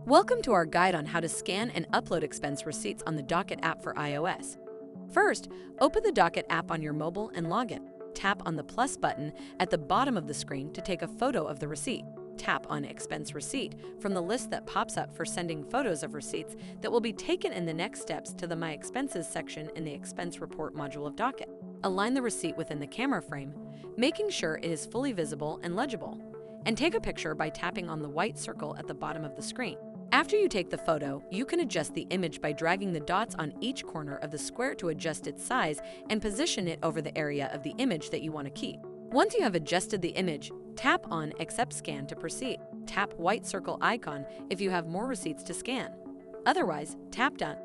Welcome to our guide on how to scan and upload expense receipts on the Docyt app for iOS. First, open the Docyt app on your mobile and log in. Tap on the plus button at the bottom of the screen to take a photo of the receipt. Tap on Expense Receipt from the list that pops up for sending photos of receipts that will be taken in the next steps to the My Expenses section in the Expense Report module of Docyt. Align the receipt within the camera frame, making sure it is fully visible and legible. And take a picture by tapping on the white circle at the bottom of the screen. After you take the photo, you can adjust the image by dragging the dots on each corner of the square to adjust its size and position it over the area of the image that you want to keep. Once you have adjusted the image, tap on Accept Scan to proceed. Tap white circle icon if you have more receipts to scan. Otherwise, tap Done.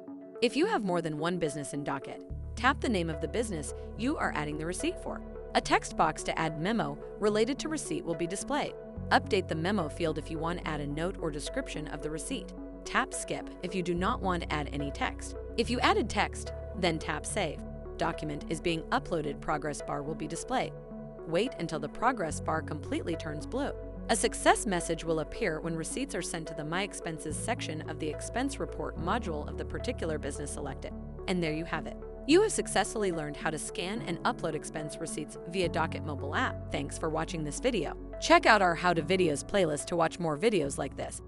If you have more than one business in Docyt, tap the name of the business you are adding the receipt for. A text box to add memo related to receipt will be displayed. Update the memo field if you want to add a note or description of the receipt. Tap Skip if you do not want to add any text. If you added text, then tap Save. Document is being uploaded progress bar will be displayed. Wait until the progress bar completely turns blue. A success message will appear when receipts are sent to the My Expenses section of the Expense Report module of the particular business selected. And there you have it. You have successfully learned how to scan and upload expense receipts via Docyt mobile app. Thanks for watching this video. Check out our How to Videos playlist to watch more videos like this.